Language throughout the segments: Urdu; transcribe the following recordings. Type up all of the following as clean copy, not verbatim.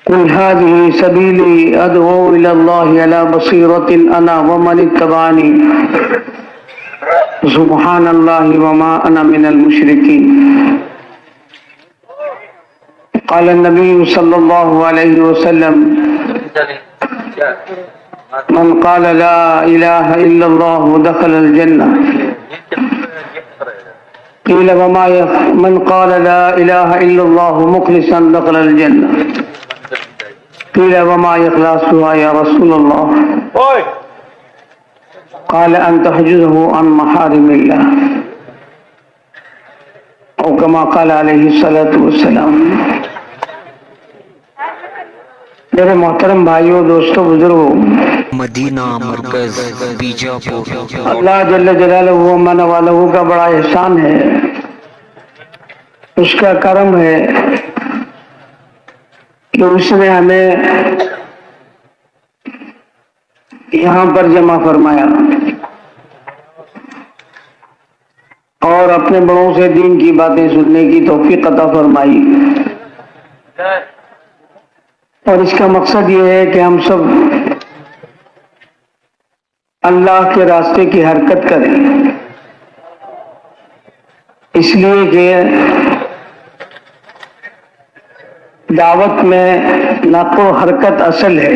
قل هذه سبيلي أدعو إلى الله على بصيرة أنا ومن اتبعني سبحان الله وما أنا من المشركين قال النبي صلى الله عليه وسلم من قال لا إله إلا الله دخل الجنة قيل وما من قال لا إله إلا الله مخلصا دخل الجنة قيل وما إخلاصها يا رسول الله قال أن تحجزه عن محارم الله أو كما قال عليه الصلاة والسلام. میرے محترم بھائیوں، دوستوں، بزرگوں، مدینہ مرکز بیجاپور. اللہ جل جلالہ و من والہ کا بڑا احسان ہے، اس کا کرم ہے کہ اس نے ہمیں یہاں پر جمع فرمایا اور اپنے بڑوں سے دین کی باتیں سننے کی توفیق عطا فرمائی. اور اس کا مقصد یہ ہے کہ ہم سب اللہ کے راستے کی حرکت کریں، اس لیے کہ دعوت میں نقل و حرکت اصل ہے.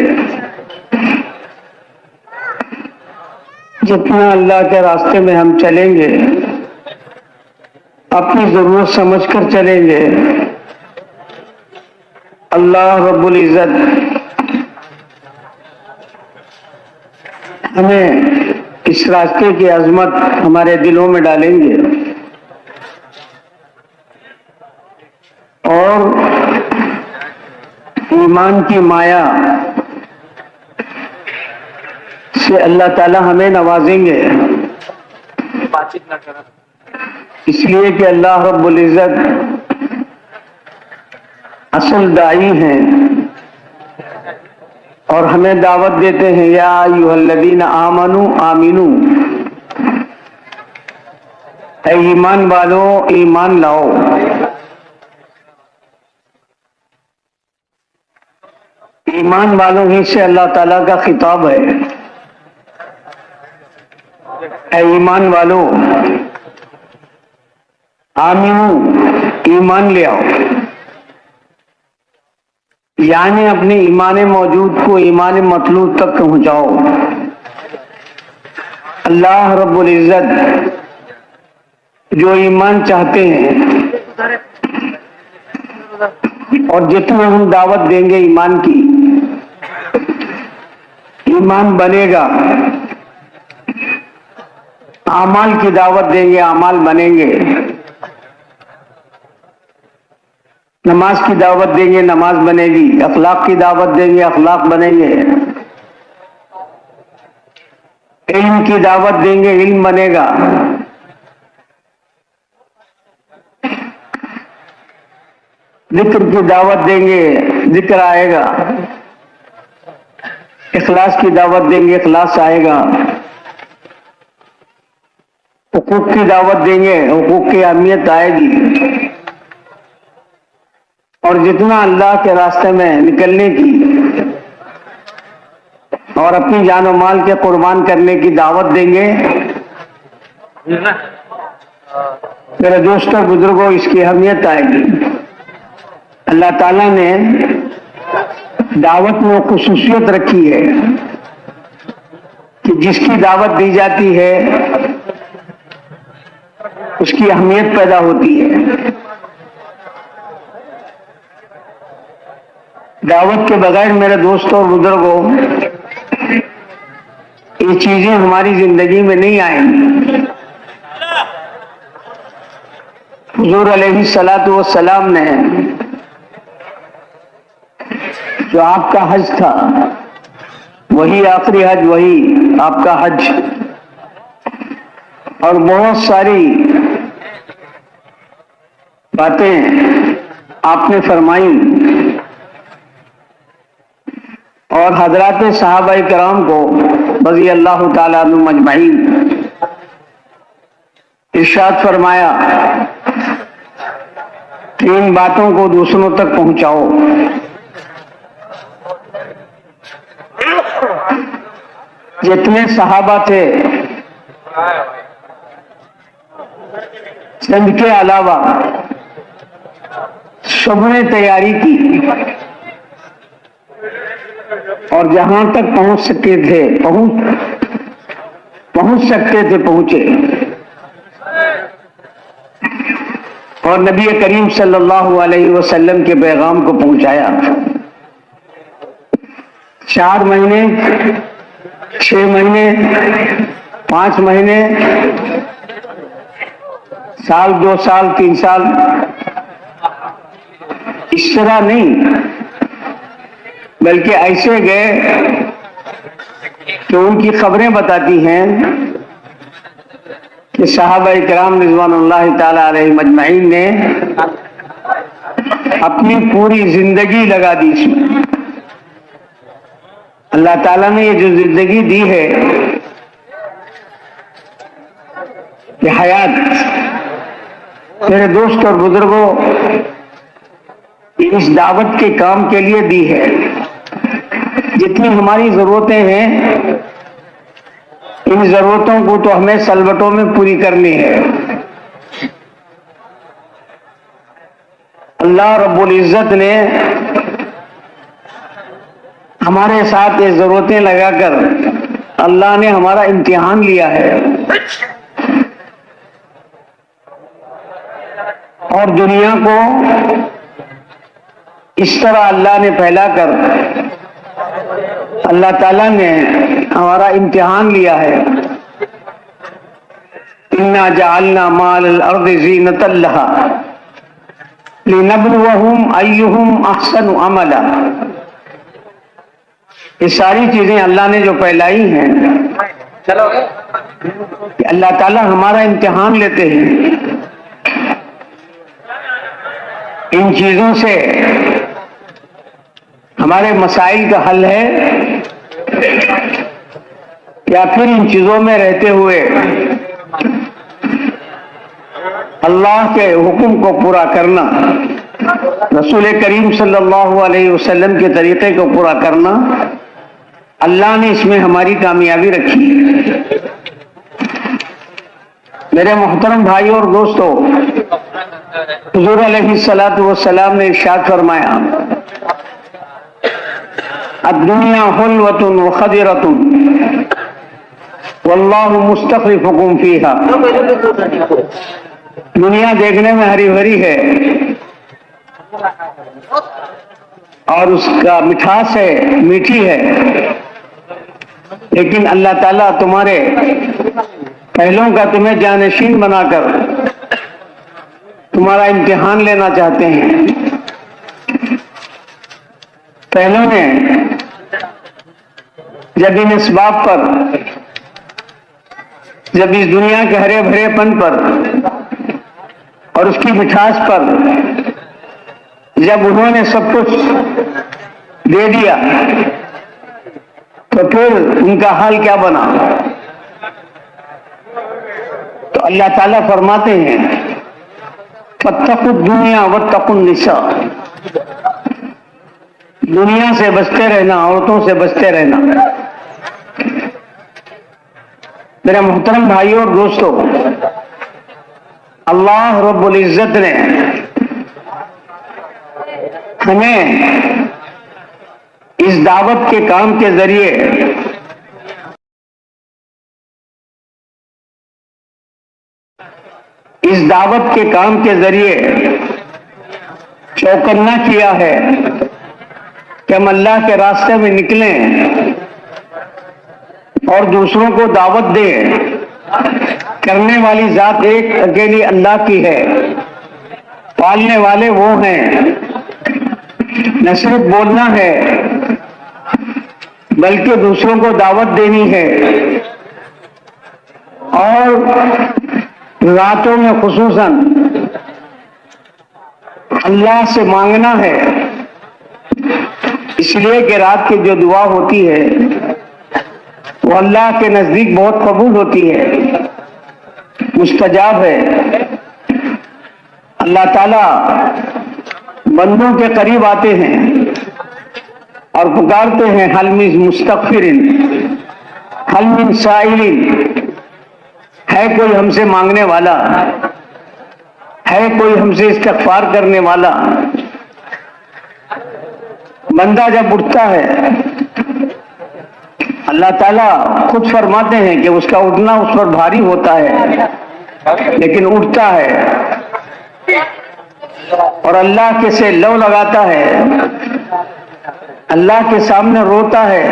جتنا اللہ کے راستے میں ہم چلیں گے، اپنی ضرورت سمجھ کر چلیں گے، اللہ رب العزت ہمیں اس راستے کی عظمت ہمارے دلوں میں ڈالیں گے اور ایمان کی مایا سے اللہ تعالی ہمیں نوازیں گے. اس لیے کہ اللہ رب العزت اصل داعی ہیں اور ہمیں دعوت دیتے ہیں یا ایھا الذین آمنوا آمنوا، اے ایمان والو ایمان لاؤ. ایمان والوں ہی سے اللہ تعالیٰ کا خطاب ہے. اے ایمان والو آمنو، ایمان لے آؤ، یعنی اپنے ایمان موجود کو ایمان مطلوب تک پہنچاؤ. اللہ رب العزت جو ایمان چاہتے ہیں اور جتنا ہم دعوت دیں گے ایمان کی، ایمان بنے گا. اعمال کی دعوت دیں گے، اعمال بنیں گے. نماز کی دعوت دیں گے، نماز بنے گی. اخلاق کی دعوت دیں گے، اخلاق بنیں گے. علم کی دعوت دیں گے، علم بنے گا. ذکر کی دعوت دیں گے، ذکر آئے گا. اخلاص کی دعوت دیں گے، اخلاص آئے گا. حقوق کی دعوت دیں گے، حقوق کی اہمیت آئے گی. اور جتنا اللہ کے راستے میں نکلنے کی اور اپنی جان و مال کے قربان کرنے کی دعوت دیں گے، میرے دوستوں بزرگوں، اس کی اہمیت آئے گی. اللہ تعالیٰ نے دعوت میں خصوصیت رکھی ہے کہ جس کی دعوت دی جاتی ہے اس کی اہمیت پیدا ہوتی ہے. دعوت کے بغیر میرے دوستوں اور بزرگوں یہ چیزیں ہماری زندگی میں نہیں آئیں گی. حضور علیہ الصلاۃ والسلام نے جو آپ کا حج تھا، وہی آخری حج، وہی آپ کا حج، اور بہت ساری باتیں آپ نے فرمائی اور حضرات صحابہ کرام کو رضی اللہ تعالیٰ عنہم اجمعین ارشاد فرمایا کہ ان باتوں کو دوسروں تک پہنچاؤ. جتنے صحابہ تھے ان کے علاوہ سب نے تیاری کی اور جہاں تک پہنچ سکتے تھے پہنچے اور نبی کریم صلی اللہ علیہ وسلم کے پیغام کو پہنچایا. 4 مہینے 6 مہینے 5 مہینے سال 2 سال 3 سال اس طرح نہیں، بلکہ ایسے گئے کہ ان کی خبریں بتاتی ہیں کہ صحابہ کرام رضوان اللہ تعالی علیہ مجمعین نے اپنی پوری زندگی لگا دی اس میں. اللہ تعالیٰ نے یہ جو زندگی دی ہے یہ حیات میرے دوست اور بزرگوں اس دعوت کے کام کے لیے دی ہے. جتنی ہماری ضرورتیں ہیں ان ضرورتوں کو تو ہمیں سلوٹوں میں پوری کرنی ہے. اللہ رب العزت نے ہمارے ساتھ یہ ضرورتیں لگا کر اللہ نے ہمارا امتحان لیا ہے اور دنیا کو اس طرح اللہ نے پھیلا کر اللہ تعالیٰ نے ہمارا امتحان لیا ہے. اِنَّا جَعَلْنَا مَا لِلْأَرْضِ زِينَةً لَهَا لِنَبْلُوَهُمْ أَيُّهُمْ أَحْسَنُ عَمَلًا. یہ ساری چیزیں اللہ نے جو پھیلائی ہیں کہ اللہ تعالیٰ ہمارا امتحان لیتے ہیں. ان چیزوں سے ہمارے مسائل کا حل ہے یا پھر ان چیزوں میں رہتے ہوئے اللہ کے حکم کو پورا کرنا، رسول کریم صلی اللہ علیہ وسلم کے طریقے کو پورا کرنا، اللہ نے اس میں ہماری کامیابی رکھی ہے. میرے محترم بھائیوں اور دوستوں، حضور علیہ الصلوۃ والسلام نے ارشاد فرمایا الدنیا حلوۃ وخضرۃ واللہ مستخلفکم فیہا. دنیا دیکھنے میں ہری بھری ہے اور اس کا مٹھاس ہے، میٹھی ہے، لیکن اللہ تعالیٰ تمہارے پہلوں کا تمہیں جانشین بنا کر تمہارا امتحان لینا چاہتے ہیں. پہلوں نے جب ان اسباب پر، جب اس دنیا کے ہرے بھرے پن پر اور اس کی مٹھاس پر جب انہوں نے سب کچھ دے دیا تو پھر ان کا حال کیا بنا؟ تو اللہ تعالیٰ فرماتے ہیں فاتقوا الدنیا واتقوا النساء. دنیا سے بچتے رہنا، عورتوں سے بچتے رہنا. میرے محترم بھائیوں اور دوستوں، اللہ رب العزت نے ہمیں اس دعوت کے کام کے ذریعے چوکنا کیا ہے کہ ہم اللہ کے راستے میں نکلیں اور دوسروں کو دعوت دیں. کرنے والی ذات ایک اکیلی اللہ کی ہے، پالنے والے وہ ہیں. نہ صرف بولنا ہے بلکہ دوسروں کو دعوت دینی ہے اور راتوں میں خصوصاً اللہ سے مانگنا ہے. اس لیے کہ رات کی جو دعا ہوتی ہے وہ اللہ کے نزدیک بہت قبول ہوتی ہے، مستجاب ہے. اللہ تعالیٰ بندوں کے قریب آتے ہیں اور پکارتے ہیں حل من مستغفرن حل من سائلن، ہے کوئی ہم سے مانگنے والا، ہے کوئی ہم سے استغفار کرنے والا۔ بندہ جب اٹھتا ہے اللہ تعالیٰ خود فرماتے ہیں کہ اس کا اٹھنا اس پر بھاری ہوتا ہے، لیکن اٹھتا ہے اور اللہ کے سے لو لگاتا ہے، اللہ کے سامنے روتا ہے۔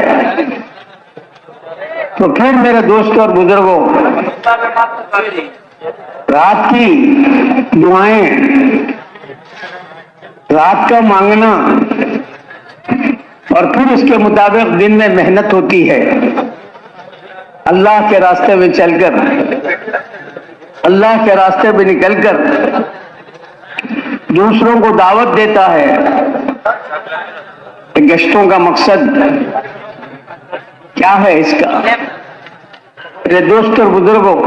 تو پھر میرے دوستوں اور بزرگوں، رات کی دعائیں، رات کا مانگنا اور پھر اس کے مطابق دن میں محنت ہوتی ہے، اللہ کے راستے میں چل کر، اللہ کے راستے میں نکل کر دوسروں کو دعوت دیتا ہے۔ گشتوں کا مقصد کیا ہے اس کا؟ میرے دوست اور بزرگوں،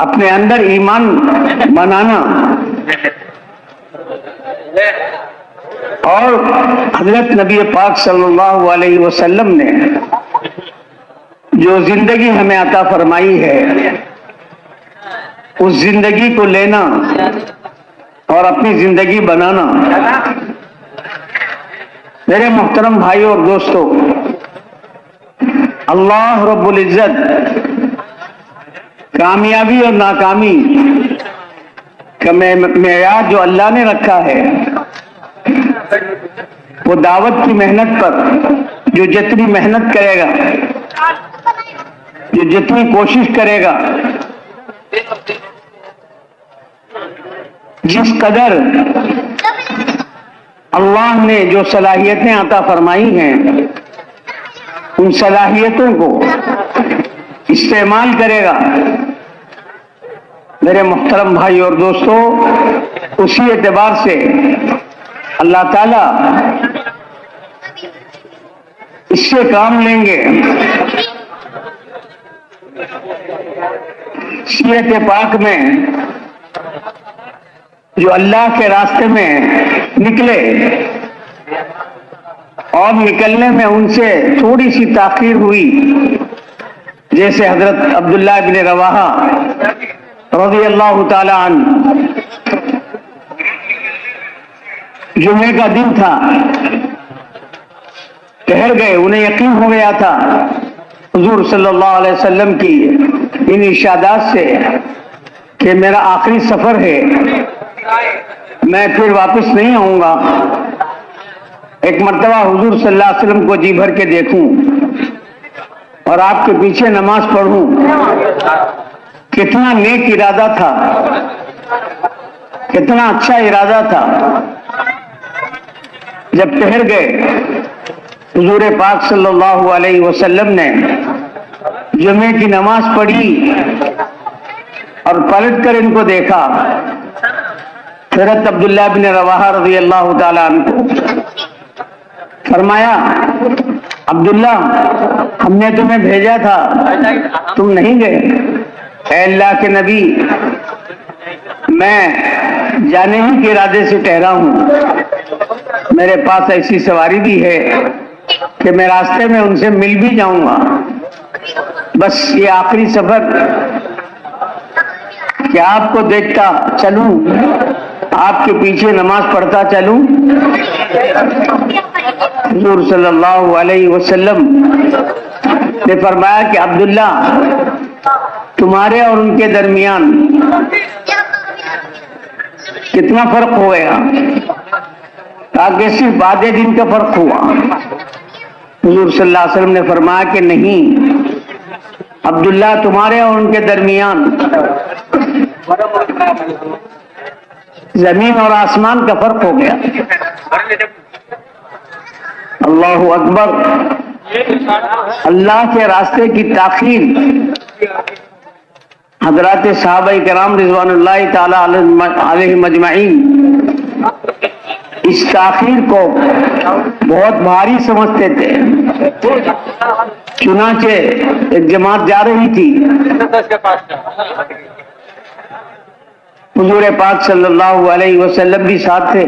اپنے اندر ایمان بنانا اور حضرت نبی پاک صلی اللہ علیہ وسلم نے جو زندگی ہمیں عطا فرمائی ہے، اس زندگی کو لینا اور اپنی زندگی بنانا۔ میرے محترم بھائیوں اور دوستوں، اللہ رب العزت کامیابی اور ناکامی کا معیار جو اللہ نے رکھا ہے، وہ دعوت کی محنت پر جو جتنی محنت کرے گا، جو جتنی کوشش کرے گا، جس قدر اللہ نے جو صلاحیتیں عطا فرمائی ہیں، ان صلاحیتوں کو استعمال کرے گا، میرے محترم بھائی اور دوستوں، اسی اعتبار سے اللہ تعالیٰ اس سے کام لیں گے۔ سیرت پاک میں جو اللہ کے راستے میں نکلے اور نکلنے میں ان سے تھوڑی سی تاخیر ہوئی، جیسے حضرت عبداللہ ابن رواحہ رضی اللہ تعالی عنہ، جمعے کا دن تھا، ٹھہر گئے، انہیں یقین ہو گیا تھا حضور صلی اللہ علیہ وسلم کی ان ارشادات سے کہ میرا آخری سفر ہے، میں پھر واپس نہیں آؤں گا، ایک مرتبہ حضور صلی اللہ علیہ وسلم کو جی بھر کے دیکھوں اور آپ کے پیچھے نماز پڑھوں۔ کتنا نیک ارادہ تھا، کتنا اچھا ارادہ تھا۔ جب ٹھہر گئے، حضور پاک صلی اللہ علیہ وسلم نے جمعے کی نماز پڑھی اور پلٹ کر ان کو دیکھا، حضرت عبداللہ بن رواحہ رضی اللہ تعالیٰ عنہ کو فرمایا، عبداللہ، ہم نے تمہیں بھیجا تھا، تم نہیں گئے۔ اے اللہ کے نبی، میں جانے ہی کے ارادے سے ٹھہرا ہوں، میرے پاس ایسی سواری بھی ہے کہ میں راستے میں ان سے مل بھی جاؤں گا، بس یہ آخری سفر کہ آپ کو دیکھتا چلوں، آپ کے پیچھے نماز پڑھتا چلوں۔ حضور صلی اللہ علیہ وسلم نے فرمایا کہ عبداللہ، تمہارے اور ان کے درمیان کتنا فرق ہو گیا؟ تاکہ صرف آدھے دن کا فرق ہوا۔ حضور صلی اللہ علیہ وسلم نے فرمایا کہ نہیں عبداللہ، تمہارے اور ان کے درمیان زمین اور آسمان کا فرق ہو گیا۔ اللہ اکبر۔ اللہ کے راستے کی تاخیر حضرات صحابہ کرام رضوان اللہ تعالی علیہم اجمعین اس تاخیر کو بہت بھاری سمجھتے تھے۔ چنانچہ ایک جماعت جا رہی تھی، حضور پاک صلی اللہ علیہ وسلم بھی ساتھ تھے.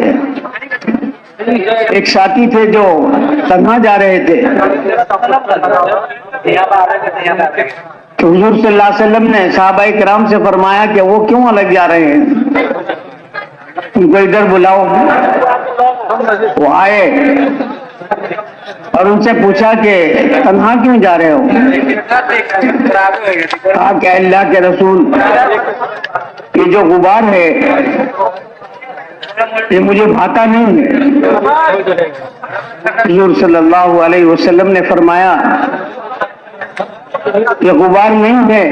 ایک ساتھی تھے جو تنہا جا رہے تھے تو حضور صلی اللہ علیہ وسلم نے صحابہ کرام سے فرمایا کہ وہ کیوں الگ جا رہے ہیں, ان کو ادھر بلاؤ. وہ آئے اور ان سے پوچھا کہ تنہا کیوں جا رہے ہو؟ کہا کہ اللہ کے رسول, یہ جو غبار ہے یہ مجھے بھاتا نہیں ہے. حضور صلی اللہ علیہ وسلم نے فرمایا یہ غبار نہیں ہے,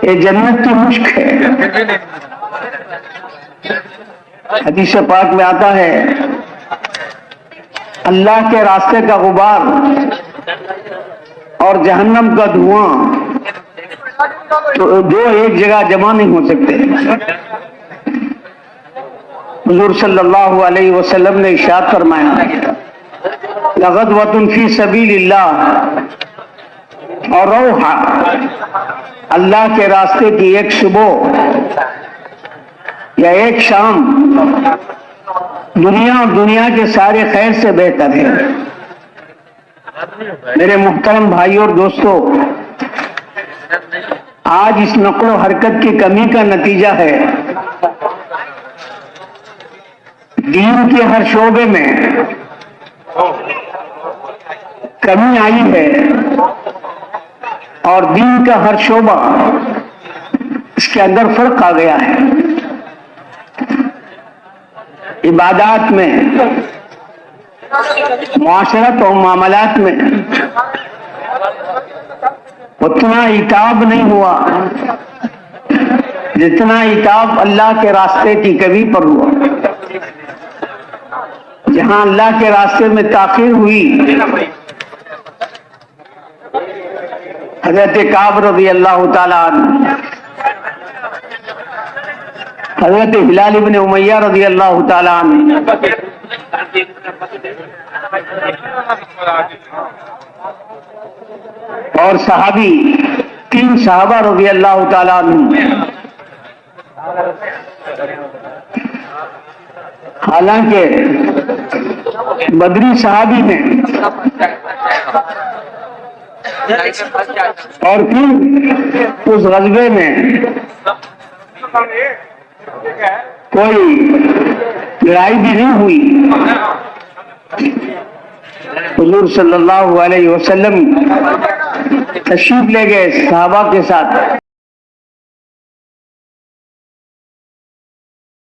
یہ جنت کی مشک ہے. حدیث پاک میں آتا ہے اللہ کے راستے کا غبار اور جہنم کا دھواں تو دو ایک جگہ جمع نہیں ہو سکتے. حضور صلی اللہ علیہ وسلم نے ارشاد فرمایا لغدوۃ فی سبیل اللہ, اور روحا, اللہ کے راستے کی ایک صبح یا ایک شام دنیا اور دنیا کے سارے خیر سے بہتر ہے. میرے محترم بھائیوں اور دوستو, آج اس نقل و حرکت کی کمی کا نتیجہ ہے دین کے ہر شعبے میں کمی آئی ہے اور دین کا ہر شعبہ اس کے اندر فرق آ گیا ہے. عبادات میں, معاشرت اور معاملات میں اتنا عتاب نہیں ہوا جتنا عتاب اللہ کے راستے کی کمی پر ہوا. جہاں اللہ کے راستے میں تاخیر ہوئی, حضرت کعب رضی اللہ تعالی عنہ, حضرت ہلال ابن امیہ رضی اللہ تعالی عنہ, اور صحابی 3 صحابہ رضی اللہ تعالی عنہ. حالانکہ بدری صحابی ہیں اور پھر اس غزوے میں کوئی لڑائی بھی نہیں ہوئی. حضور صلی اللہ علیہ وسلم تشریف لے گئے صحابہ کے ساتھ.